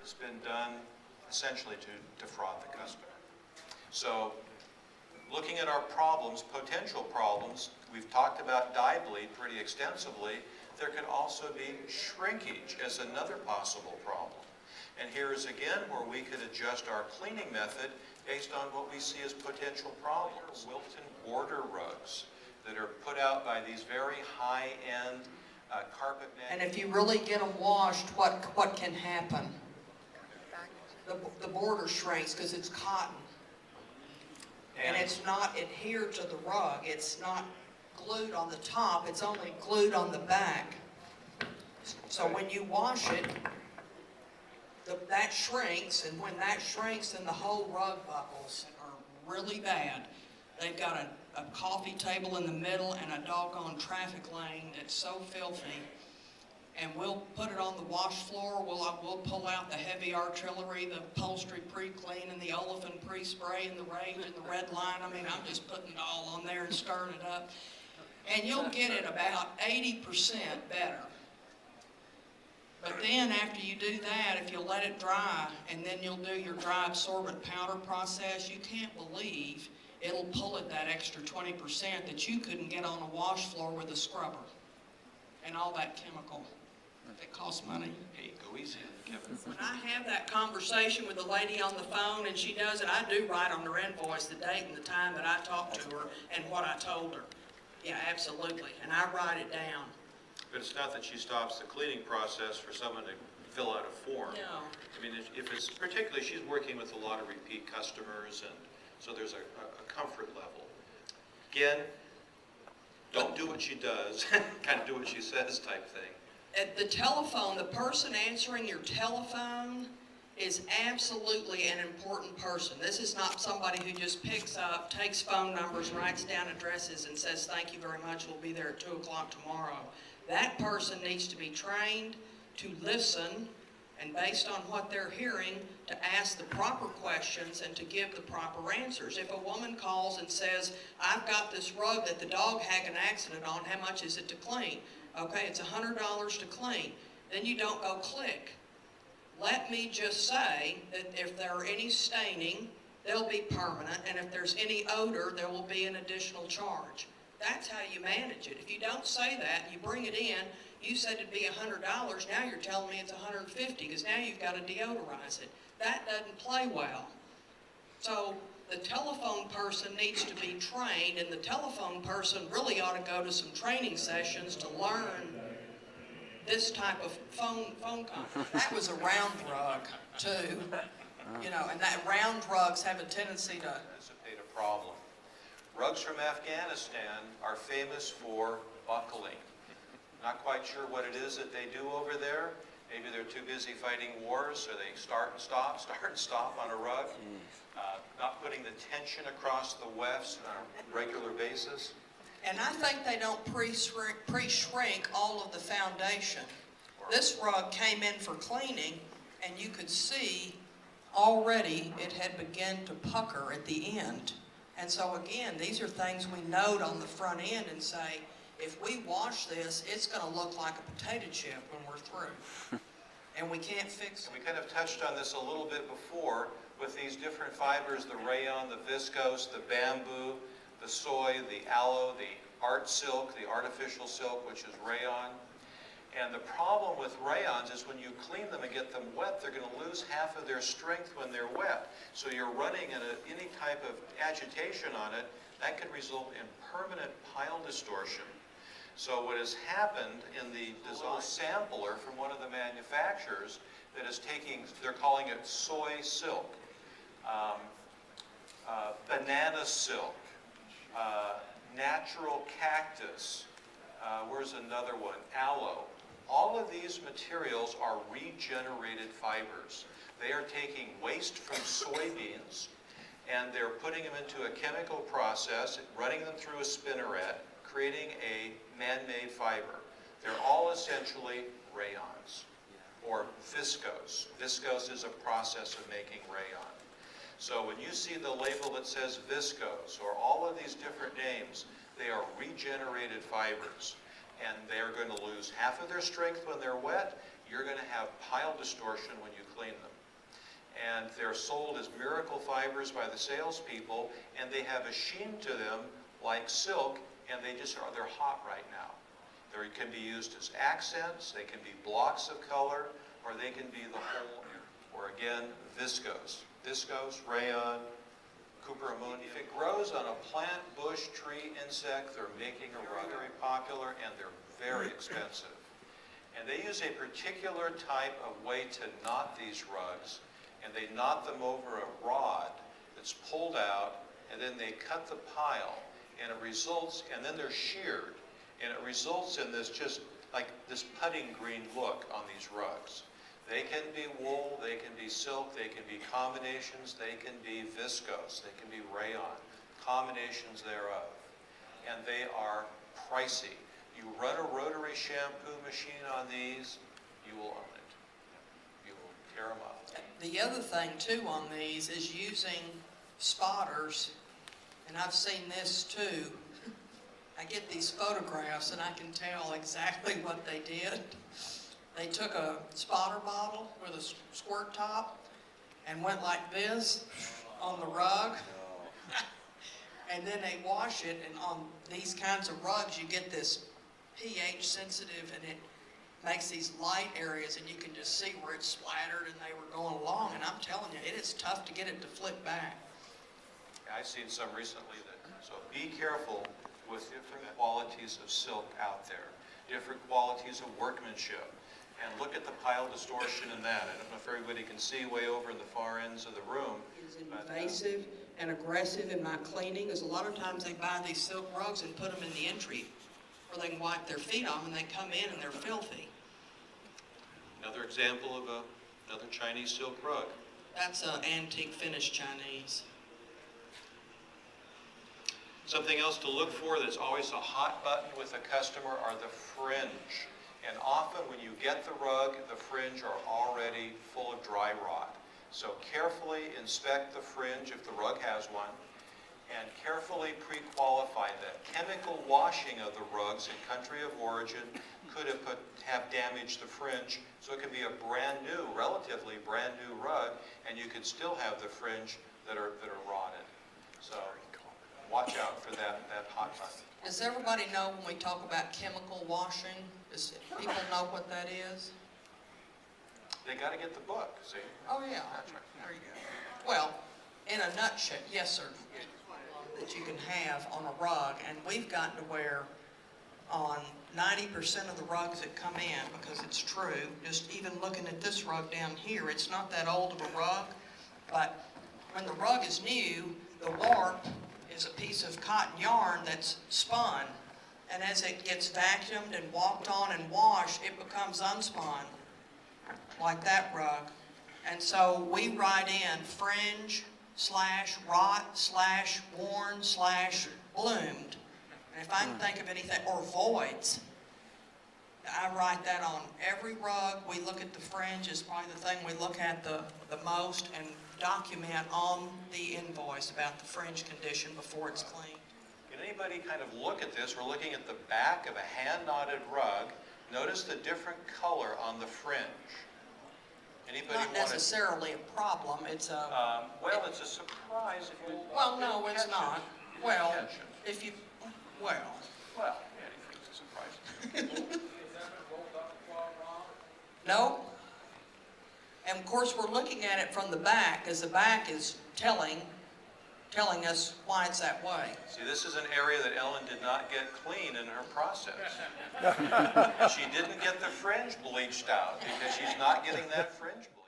has been done essentially to defraud the customer. So looking at our problems, potential problems, we've talked about dye bleed pretty extensively. There could also be shrinkage as another possible problem. And here is again where we could adjust our cleaning method based on what we see as potential problems. Wilton border rugs that are put out by these very high-end carpet manufacturers. And if you really get them washed, what can happen? The border shrinks because it's cotton. And it's not adhered to the rug. It's not glued on the top. It's only glued on the back. So when you wash it, that shrinks, and when that shrinks, then the whole rug buckles are really bad. They've got a coffee table in the middle and a doggone traffic lane that's so filthy. And we'll put it on the wash floor. We'll pull out the heavy artillery, the upholstery pre-clean, and the olefin pre-spray, and the rage, and the red line. I mean, I'm just putting it all on there and stirring it up. And you'll get it about 80% better. But then after you do that, if you'll let it dry, and then you'll do your dry absorbent powder process, you can't believe it'll pull it that extra 20% that you couldn't get on a wash floor with a scrubber and all that chemical. It costs money. Hey, go easy on the Kevin. When I have that conversation with the lady on the phone and she does it, I do write on her invoice the date and the time that I talked to her and what I told her. Yeah, absolutely. And I write it down. But it's not that she stops the cleaning process for someone to fill out a form. No. I mean, if it's particularly, she's working with a lot of repeat customers, and so there's a comfort level. Again, don't do what she does, kind of do what she says type thing. At the telephone, the person answering your telephone is absolutely an important person. This is not somebody who just picks up, takes phone numbers, writes down addresses, and says, thank you very much, we'll be there at 2 o'clock tomorrow. That person needs to be trained to listen, and based on what they're hearing, to ask the proper questions and to give the proper answers. If a woman calls and says, I've got this rug that the dog had an accident on, how much is it to clean? Okay, it's $100 to clean. Then you don't go click. Let me just say that if there are any staining, they'll be permanent, and if there's any odor, there will be an additional charge. That's how you manage it. If you don't say that, you bring it in, you said it'd be $100, now you're telling me it's $150 because now you've got to deodorize it. That doesn't play well. So the telephone person needs to be trained, and the telephone person really ought to go to some training sessions to learn this type of phone call. That was a round rug too, you know, and that round rugs have a tendency to Anticipate a problem. Rugs from Afghanistan are famous for buckling. Not quite sure what it is that they do over there. Maybe they're too busy fighting wars, so they start and stop on a rug. Not putting the tension across the wefts on a regular basis. And I think they don't pre-shrink all of the foundation. This rug came in for cleaning, and you could see already it had begun to pucker at the end. And so again, these are things we note on the front end and say, if we wash this, it's going to look like a potato chip when we're through. And we can't fix it. We kind of touched on this a little bit before with these different fibers, the rayon, the viscose, the bamboo, the soy, the aloe, the art silk, the artificial silk, which is rayon. And the problem with rayons is when you clean them and get them wet, they're going to lose half of their strength when they're wet. So you're running any type of agitation on it, that could result in permanent pile distortion. So what has happened in the design sampler from one of the manufacturers that is taking, they're calling it soy silk, banana silk, natural cactus, where's another one, aloe. All of these materials are regenerated fibers. They are taking waste from soybeans and they're putting them into a chemical process, running them through a spinneret, creating a man-made fiber. They're all essentially rayons or viscose. Viscose is a process of making rayon. So when you see the label that says viscose or all of these different names, they are regenerated fibers. And they're going to lose half of their strength when they're wet. you're going to have pile distortion when you clean them. And they're sold as miracle fibers by the salespeople, and they have a sheen to them like silk, and they're hot right now. They can be used as accents, they can be blocks of color, or they can be the whole, or again, viscose. Viscose, rayon, Cooper ammonia. If it grows on a plant, bush, tree, insect, they're making a rug. Very popular, and they're very expensive. And they use a particular type of way to knot these rugs, and they knot them over a rod that's pulled out, and then they cut the pile, and it results, and then they're sheared, and it results in this just like this putting green look on these rugs. They can be wool, they can be silk, they can be combinations, they can be viscose, they can be rayon, combinations thereof. And they are pricey. You run a rotary shampoo machine on these, you will own it. You will tear them up. The other thing too on these is using spotters, and I've seen this too. I get these photographs and I can tell exactly what they did. They took a spotter bottle with a squirt top and went like this on the rug. And then they wash it, and on these kinds of rugs you get this pH sensitive, and it makes these light areas, and you can just see where it's splattered and they were going along. And I'm telling you, it is tough to get it to flip back. I've seen some recently so be careful with different qualities of silk out there, different qualities of workmanship, and look at the pile distortion in that. I don't know if everybody can see way over in the far ends of the room. It's invasive and aggressive in my cleaning, because a lot of times they buy these silk rugs and put them in the entry where they can wipe their feet on, and they come in and they're filthy. Another example of another Chinese silk rug. That's an antique finished Chinese. Something else to look for that's always a hot button with a customer are the fringe. And often when you get the rug, the fringe are already full of dry rot. So carefully inspect the fringe if the rug has one, and carefully pre-qualify that. Chemical washing of the rugs in country of origin could have damaged the fringe, so it could be a relatively brand new rug, and you could still have the fringe that are rotted. So watch out for that hot button. Does everybody know when we talk about chemical washing? Does people know what that is? They got to get the book, see? Oh, yeah. That's right. There you go. Well, in a nutshell, yes, sir, that you can have on a rug, and we've gotten to where on 90% of the rugs that come in, because it's true, just even looking at this rug down here, it's not that old of a rug, but when the rug is new, the warp is a piece of cotton yarn that's spun, and as it gets vacuumed and walked on and washed, it becomes unspun, like that rug. And so we write in fringe / rot / worn / bloomed. And if I can think of anything, or voids, I write that on every rug. We look at the fringe is probably the thing we look at the most, and document on the invoice about the fringe condition before it's cleaned. Can anybody kind of look at this? We're looking at the back of a hand-knotted rug. Notice the different color on the fringe. Anybody Not necessarily a problem. It's a well, it's a surprise if you. well, no, it's not. Well, if you Well, anything's a surprise. no. And of course, we're looking at it from the back, as the back is telling us why it's that way. See, this is an area that Ellen did not get clean in her process. She didn't get the fringe bleached out because she's not getting that fringe bleached.